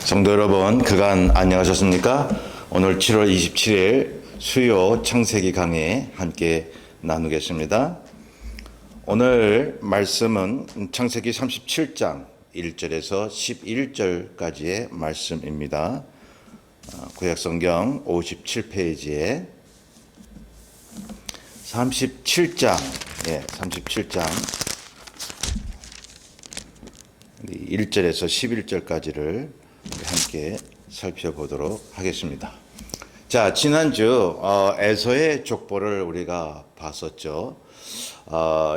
성도 여러분, 그간 안녕하셨습니까? 오늘 7월 27일 수요 창세기 강의 함께 나누겠습니다. 오늘 말씀은 창세기 37장 1절에서 11절까지의 말씀입니다. 구약성경 57페이지에 37장 1절에서 11절까지를 함께 살펴보도록 하겠습니다. 자, 지난주 에서의 족보를 우리가 봤었죠.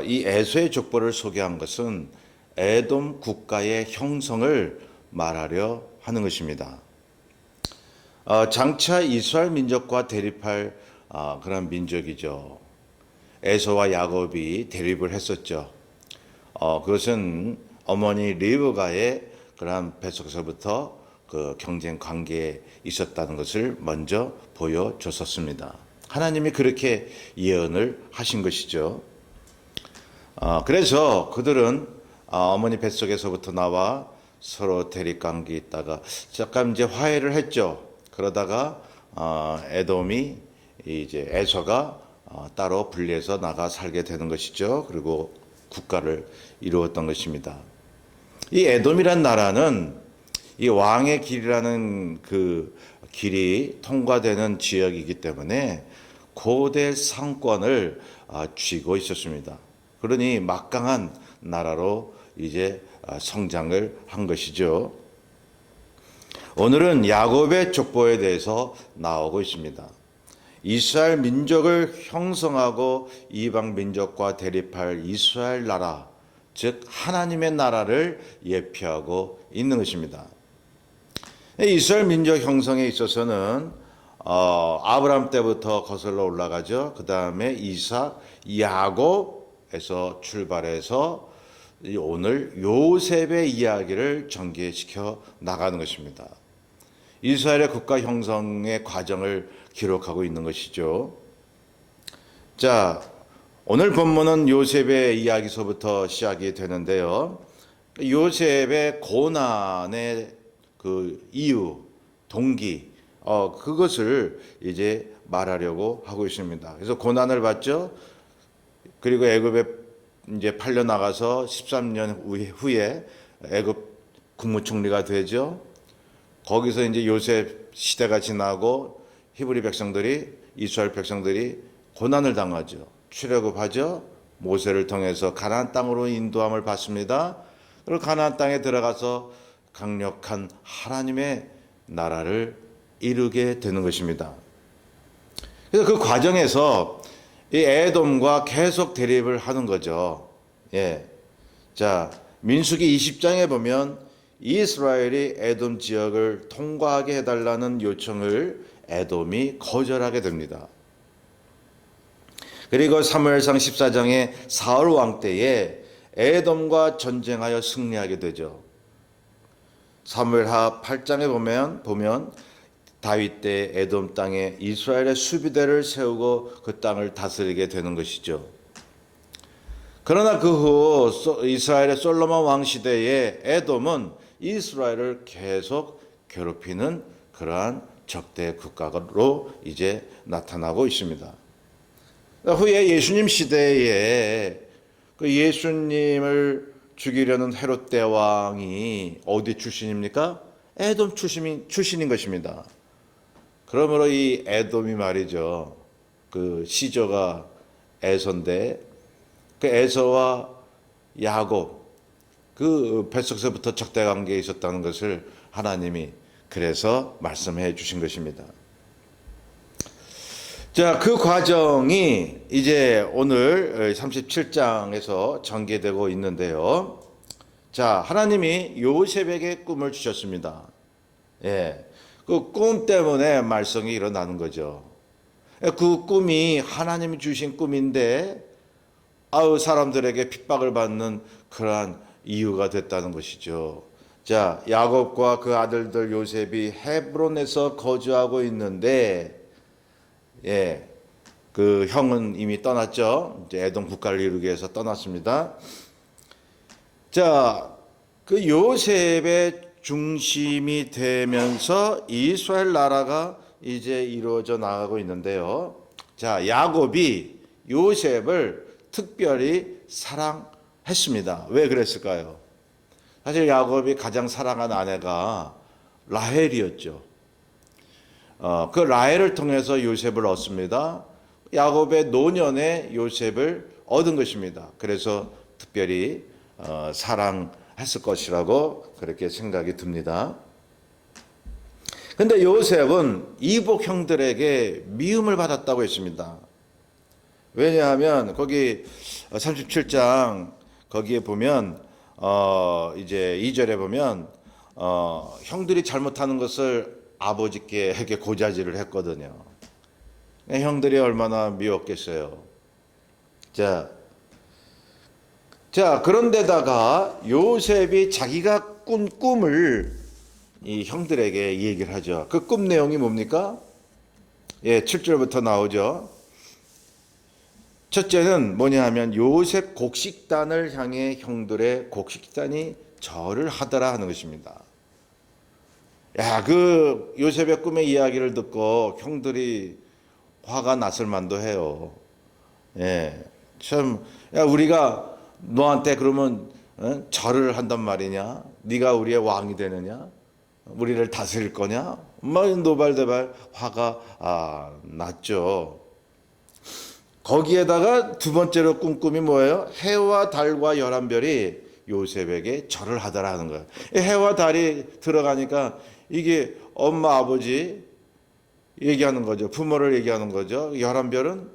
이 에서의 족보를 소개한 것은 에돔 국가의 형성을 말하려 하는 것입니다. 장차 이스라엘 민족과 대립할 그런 민족이죠. 에서와 야곱이 대립을 했었죠. 그것은 어머니 리브가의 그러한 뱃속에서부터 그 경쟁 관계에 있었다는 것을 먼저 보여줬었습니다. 하나님이 그렇게 예언을 하신 것이죠. 그래서 그들은 어머니 뱃속에서부터 나와 서로 대립 관계에 있다가 잠깐 이제 화해를 했죠. 그러다가 에돔이 이제 에서가 따로 분리해서 나가 살게 되는 것이죠. 그리고 국가를 이루었던 것입니다. 이 에돔이란 나라는 이 왕의 길이라는 그 길이 통과되는 지역이기 때문에 고대 상권을 쥐고 있었습니다. 그러니 막강한 나라로 이제 성장을 한 것이죠. 오늘은 야곱의 족보에 대해서 나오고 있습니다. 이스라엘 민족을 형성하고 이방 민족과 대립할 이스라엘 나라, 즉 하나님의 나라를 예표하고 있는 것입니다. 이스라엘 민족 형성에 있어서는 아브라함 때부터 거슬러 올라가죠. 그 다음에 이삭, 야곱에서 출발해서 오늘 요셉의 이야기를 전개시켜 나가는 것입니다. 이스라엘의 국가 형성의 과정을 기록하고 있는 것이죠. 자, 오늘 본문은 요셉의 이야기서부터 시작이 되는데요. 요셉의 고난의 그 이유, 동기, 그것을 이제 말하려고 하고 있습니다. 그래서 고난을 받죠. 그리고 애굽에 이제 팔려 나가서 13년 후에 애굽 국무총리가 되죠. 거기서 이제 요셉 시대가 지나고 히브리 백성들이, 이스라엘 백성들이 고난을 당하죠. 출애굽하죠. 모세를 통해서 가나안 땅으로 인도함을 받습니다. 그리고 가나안 땅에 들어가서 강력한 하나님의 나라를 이루게 되는 것입니다. 그래서 그 과정에서 이 에돔과 계속 대립을 하는 거죠. 자, 민수기 20장에 보면 이스라엘이 에돔 지역을 통과하게 해달라는 요청을 에돔이 거절하게 됩니다. 그리고 사무엘상 14장에 사울 왕 때에 에돔과 전쟁하여 승리하게 되죠. 사무엘하 8장에 보면 다윗 때 에돔 땅에 이스라엘의 수비대를 세우고 그 땅을 다스리게 되는 것이죠. 그러나 그 후 이스라엘의 솔로몬 왕 시대에 에돔은 이스라엘을 계속 괴롭히는 그러한 적대 국가로 이제 나타나고 있습니다. 후에 예수님 시대에 그 예수님을 죽이려는 헤롯 대왕이 어디 출신입니까? 에돔 출신인 것입니다. 그러므로 이 에돔이 말이죠. 그 시조가 에서인데 그 에서와 야곱 그 뱃속에서부터 적대 관계에 있었다는 것을 하나님이 그래서 말씀해 주신 것입니다. 자, 그 과정이 이제 오늘 37장에서 전개되고 있는데요. 자, 하나님이 요셉에게 꿈을 주셨습니다. 그 꿈 때문에 말썽이 일어나는 거죠. 그 꿈이 하나님이 주신 꿈인데, 사람들에게 핍박을 받는 그러한 이유가 됐다는 것이죠. 자, 야곱과 그 아들들 요셉이 헤브론에서 거주하고 있는데, 그 형은 이미 떠났죠. 이제 에돔 국가를 이루기 위해서 떠났습니다. 자, 그 요셉의 중심이 되면서 이스라엘 나라가 이제 이루어져 나가고 있는데요. 자, 야곱이 요셉을 특별히 사랑했습니다. 왜 그랬을까요? 사실 야곱이 가장 사랑한 아내가 라헬이었죠. 그 라헬을 통해서 요셉을 얻습니다. 야곱의 노년에 요셉을 얻은 것입니다. 그래서 특별히 사랑했을 것이라고 그렇게 생각이 듭니다. 근데 요셉은 이복 형들에게 미움을 받았다고 했습니다. 왜냐하면 거기 37장 거기에 보면 이제 2절에 보면 형들이 잘못하는 것을 아버지께 고자질을 했거든요. 형들이 얼마나 미웠겠어요. 자, 그런데다가 요셉이 자기가 꾼 꿈을 이 형들에게 얘기를 하죠. 그 꿈 내용이 뭡니까? 예, 7절부터 나오죠. 첫째는 뭐냐 하면 요셉 곡식단을 향해 형들의 곡식단이 절을 하더라 하는 것입니다. 야, 그 요셉의 꿈의 이야기를 듣고 형들이 화가 났을 만도 해요. 예, 참, 야, 우리가 너한테 그러면 절을 한단 말이냐? 네가 우리의 왕이 되느냐? 우리를 다스릴 거냐? 막 노발대발 화가 났죠. 거기에다가 두 번째로 꾼 꿈이 뭐예요? 해와 달과 11별이 요셉에게 절을 하더라 하는 거예요. 해와 달이 들어가니까 이게 엄마 아버지 얘기하는 거죠. 부모를 얘기하는 거죠. 11별은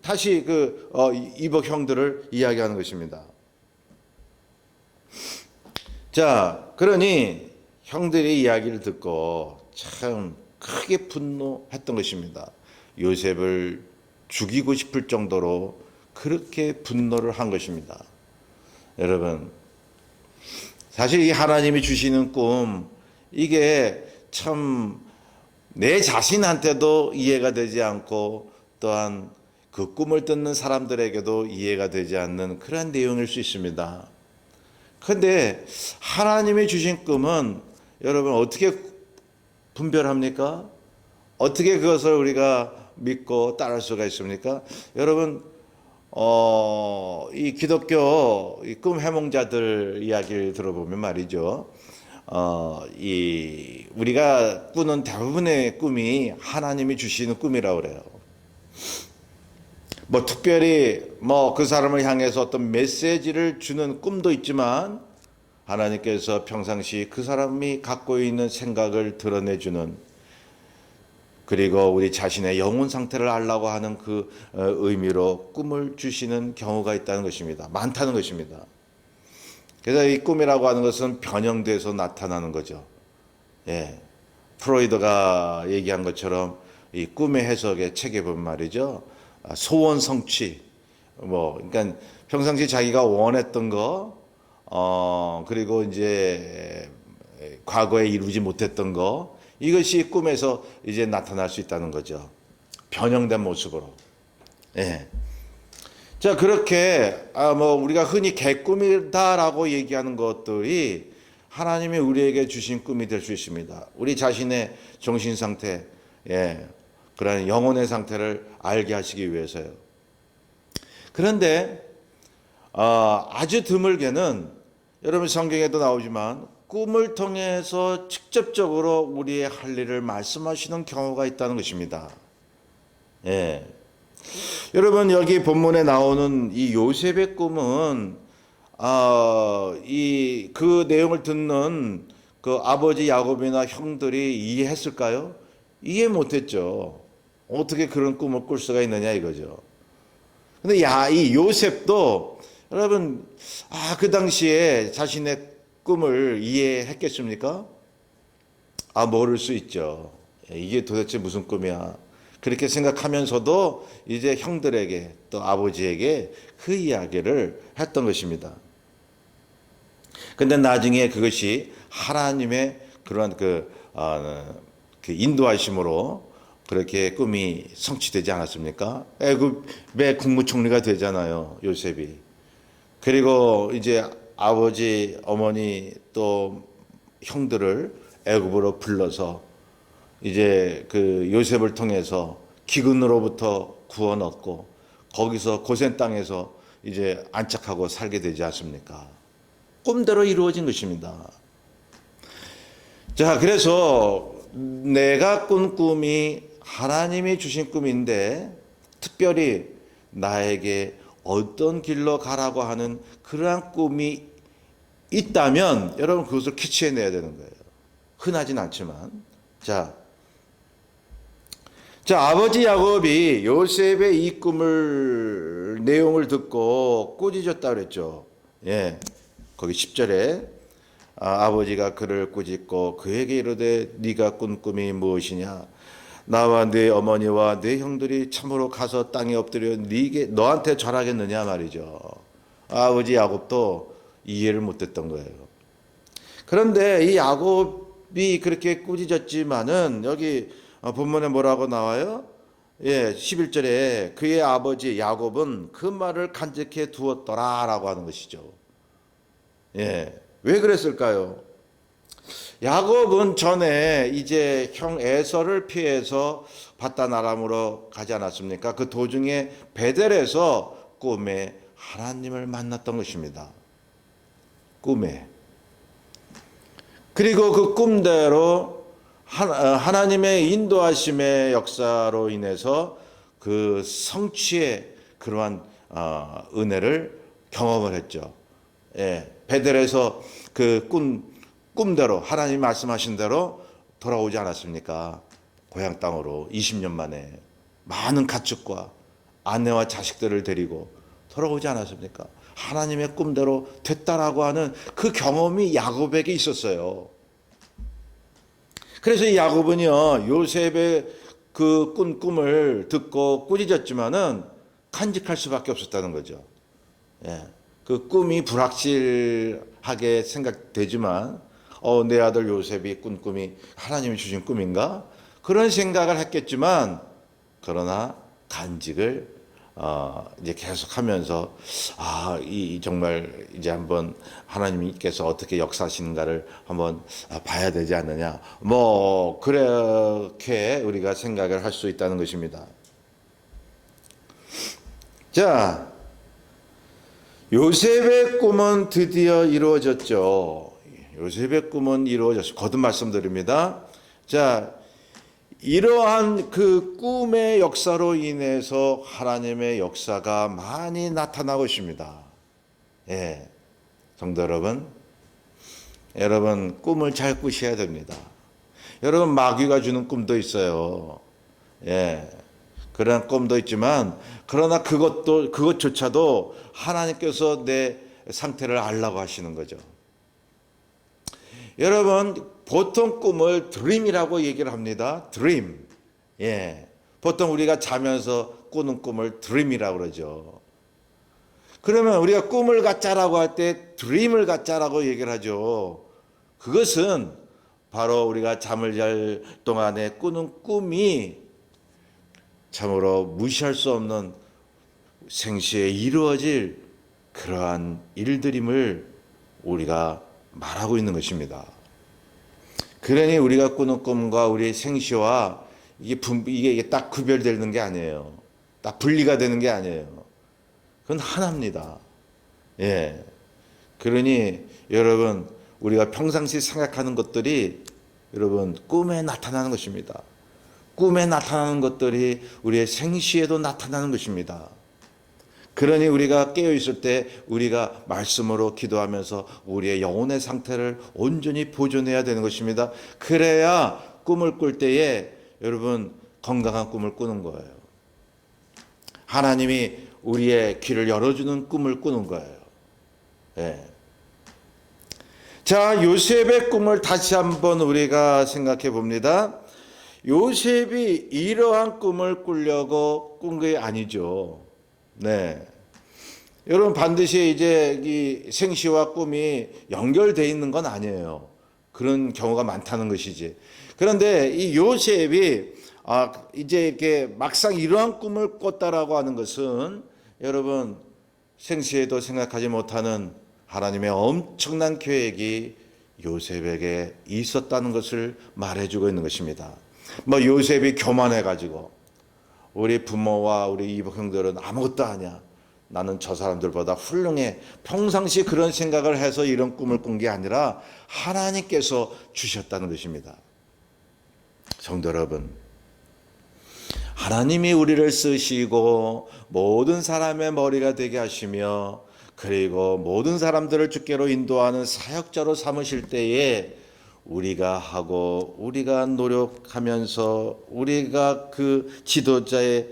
다시 이복 형들을 이야기하는 것입니다. 자, 그러니 형들의 이야기를 듣고 참 크게 분노했던 것입니다. 요셉을 죽이고 싶을 정도로 그렇게 분노를 한 것입니다. 여러분, 사실 이 하나님이 주시는 꿈, 이게 참 내 자신한테도 이해가 되지 않고 또한 그 꿈을 듣는 사람들에게도 이해가 되지 않는 그런 내용일 수 있습니다. 그런데 하나님이 주신 꿈은 여러분 어떻게 분별합니까? 어떻게 그것을 우리가 믿고 따를 수가 있습니까? 여러분, 이 기독교 꿈 해몽자들 이야기를 들어보면 말이죠. 우리가 꾸는 대부분의 꿈이 하나님이 주시는 꿈이라고 그래요. 뭐 특별히 그 사람을 향해서 어떤 메시지를 주는 꿈도 있지만 하나님께서 평상시 그 사람이 갖고 있는 생각을 드러내주는, 그리고 우리 자신의 영혼 상태를 알라고 하는 그 의미로 꿈을 주시는 경우가 있다는 것입니다. 많다는 것입니다. 그래서 이 꿈이라고 하는 것은 변형돼서 나타나는 거죠. 예. 프로이드가 얘기한 것처럼 이 꿈의 해석의 책에 보면 말이죠. 소원 성취. 그러니까 평상시 자기가 원했던 거, 그리고 이제 과거에 이루지 못했던 거, 이것이 꿈에서 이제 나타날 수 있다는 거죠. 변형된 모습으로. 예. 자, 그렇게 우리가 흔히 개꿈이다라고 얘기하는 것들이 하나님이 우리에게 주신 꿈이 될 수 있습니다. 우리 자신의 정신 상태, 예, 그런 영혼의 상태를 알게 하시기 위해서요. 그런데 아주 드물게는 여러분 성경에도 나오지만 꿈을 통해서 직접적으로 우리의 할 일을 말씀하시는 경우가 있다는 것입니다. 예. 여러분, 여기 본문에 나오는 이 요셉의 꿈은 그 내용을 듣는 그 아버지 야곱이나 형들이 이해했을까요? 이해 못했죠. 어떻게 그런 꿈을 꿀 수가 있느냐 이거죠. 근데 이 요셉도 여러분 그 당시에 자신의 꿈을 이해했겠습니까? 모를 수 있죠. 이게 도대체 무슨 꿈이야? 그렇게 생각하면서도 이제 형들에게 또 아버지에게 그 이야기를 했던 것입니다. 근데 나중에 그것이 하나님의 그런 그 인도하심으로 그렇게 꿈이 성취되지 않았습니까? 애굽의 국무총리가 되잖아요, 요셉이. 그리고 이제 아버지, 어머니 또 형들을 애굽으로 불러서 이제 그 요셉을 통해서 기근으로부터 구원 얻고 거기서 고센 땅에서 이제 안착하고 살게 되지 않습니까? 꿈대로 이루어진 것입니다. 자, 그래서 내가 꾼 꿈이 하나님이 주신 꿈인데 특별히 나에게 어떤 길로 가라고 하는 그러한 꿈이 있다면 여러분 그것을 캐치해내야 되는 거예요. 흔하진 않지만. 자, 아버지 야곱이 요셉의 이 꿈을 내용을 듣고 꾸짖었다 그랬죠. 예, 거기 10절에 아버지가 그를 꾸짖고 그에게 이르되 네가 꾼 꿈이 무엇이냐? 나와 네 어머니와 네 형들이 참으로 가서 땅에 엎드려 너한테 절하겠느냐 말이죠. 아버지 야곱도 이해를 못했던 거예요. 그런데 이 야곱이 그렇게 꾸짖었지만은 여기 본문에 뭐라고 나와요? 예, 11절에 그의 아버지 야곱은 그 말을 간직해 두었더라라고 하는 것이죠. 예, 왜 그랬을까요? 야곱은 전에 이제 형 에서를 피해서 바단 아람으로 가지 않았습니까? 그 도중에 베델에서 꿈에 하나님을 만났던 것입니다. 꿈에. 그리고 그 꿈대로 하나님의 인도하심의 역사로 인해서 그 성취의 그러한 은혜를 경험을 했죠. 예, 베델에서 그 꿈대로 하나님 말씀하신 대로 돌아오지 않았습니까? 고향 땅으로 20년 만에 많은 가축과 아내와 자식들을 데리고 돌아오지 않았습니까? 하나님의 꿈대로 됐다라고 하는 그 경험이 야곱에게 있었어요. 그래서 이 야곱은요, 요셉의 그 꾼 꿈을 듣고 꾸짖었지만은 간직할 수밖에 없었다는 거죠. 예. 그 꿈이 불확실하게 생각되지만, 내 아들 요셉이 꾼 꿈이 하나님이 주신 꿈인가? 그런 생각을 했겠지만, 그러나 간직을 이제 계속하면서 이 정말 이제 한번 하나님께서 어떻게 역사하시는가를 한번 봐야 되지 않느냐. 뭐 그렇게 우리가 생각을 할 수 있다는 것입니다. 자, 요셉의 꿈은 드디어 이루어졌죠. 요셉의 꿈은 이루어졌어요. 거듭 말씀드립니다. 자, 이러한 그 꿈의 역사로 인해서 하나님의 역사가 많이 나타나고 있습니다. 예, 성도 여러분 꿈을 잘 꾸셔야 됩니다. 여러분 마귀가 주는 꿈도 있어요. 예, 그런 꿈도 있지만 그러나 그것조차도 하나님께서 내 상태를 알라고 하시는 거죠. 여러분 보통 꿈을 드림이라고 얘기를 합니다. 드림. 예. 보통 우리가 자면서 꾸는 꿈을 드림이라고 그러죠. 그러면 우리가 꿈을 갖자라고 할 때 드림을 갖자라고 얘기를 하죠. 그것은 바로 우리가 잠을 잘 동안에 꾸는 꿈이 참으로 무시할 수 없는 생시에 이루어질 그러한 일들임을 우리가 말하고 있는 것입니다. 그러니 우리가 꾸는 꿈과 우리의 생시와 이게 딱 구별되는 게 아니에요. 딱 분리가 되는 게 아니에요. 그건 하나입니다. 예. 그러니 여러분 우리가 평상시 생각하는 것들이 여러분 꿈에 나타나는 것입니다. 꿈에 나타나는 것들이 우리의 생시에도 나타나는 것입니다. 그러니 우리가 깨어있을 때 우리가 말씀으로 기도하면서 우리의 영혼의 상태를 온전히 보존해야 되는 것입니다. 그래야 꿈을 꿀 때에 여러분 건강한 꿈을 꾸는 거예요. 하나님이 우리의 귀를 열어주는 꿈을 꾸는 거예요. 예. 자, 요셉의 꿈을 다시 한번 우리가 생각해 봅니다. 요셉이 이러한 꿈을 꾸려고 꾼 게 아니죠. 네. 여러분 반드시 이제 이 생시와 꿈이 연결되어 있는 건 아니에요. 그런 경우가 많다는 것이지. 그런데 이 요셉이 이제 이렇게 막상 이러한 꿈을 꿨다라고 하는 것은 여러분 생시에도 생각하지 못하는 하나님의 엄청난 계획이 요셉에게 있었다는 것을 말해주고 있는 것입니다. 요셉이 교만해가지고 우리 부모와 우리 이복 형들은 아무것도 아니야, 나는 저 사람들보다 훌륭해, 평상시 그런 생각을 해서 이런 꿈을 꾼 게 아니라 하나님께서 주셨다는 것입니다. 성도 여러분, 하나님이 우리를 쓰시고 모든 사람의 머리가 되게 하시며 그리고 모든 사람들을 주께로 인도하는 사역자로 삼으실 때에 우리가 하고 우리가 노력하면서 우리가 그 지도자의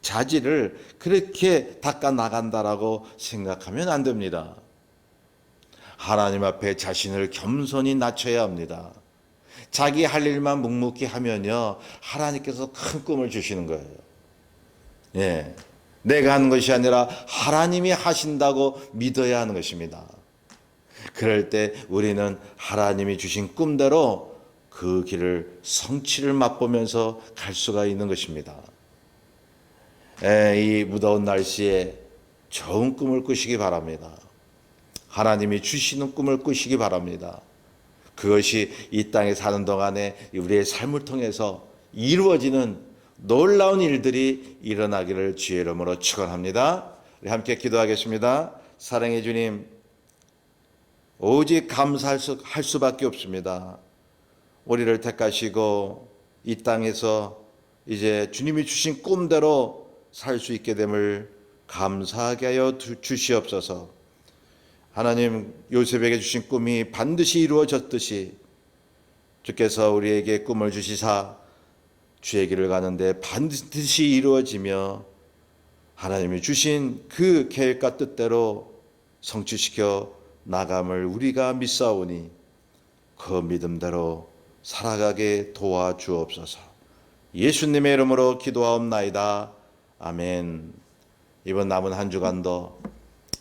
자질을 그렇게 닦아 나간다라고 생각하면 안 됩니다. 하나님 앞에 자신을 겸손히 낮춰야 합니다. 자기 할 일만 묵묵히 하면요, 하나님께서 큰 꿈을 주시는 거예요. 예, 내가 하는 것이 아니라 하나님이 하신다고 믿어야 하는 것입니다. 그럴 때 우리는 하나님이 주신 꿈대로 그 길을 성취를 맛보면서 갈 수가 있는 것입니다. 이 무더운 날씨에 좋은 꿈을 꾸시기 바랍니다. 하나님이 주시는 꿈을 꾸시기 바랍니다. 그것이 이 땅에 사는 동안에 우리의 삶을 통해서 이루어지는 놀라운 일들이 일어나기를 주의 이름으로 축원합니다. 우리 함께 기도하겠습니다. 사랑의 주님, 오직 감사할 수밖에 없습니다. 우리를 택하시고 이 땅에서 이제 주님이 주신 꿈대로 살 수 있게 됨을 감사하게 하여 주시옵소서. 하나님, 요셉에게 주신 꿈이 반드시 이루어졌듯이 주께서 우리에게 꿈을 주시사 주의 길을 가는데 반드시 이루어지며 하나님이 주신 그 계획과 뜻대로 성취시켜 나감을 우리가 믿사오니 그 믿음대로 살아가게 도와주옵소서. 예수님의 이름으로 기도하옵나이다. 아멘. 이번 남은 한 주간도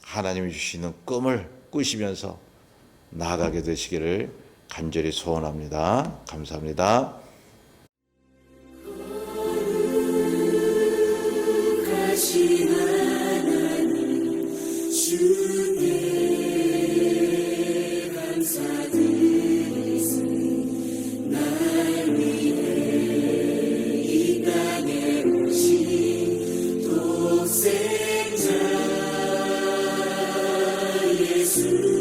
하나님이 주시는 꿈을 꾸시면서 나아가게 되시기를 간절히 소원합니다. 감사합니다. 예수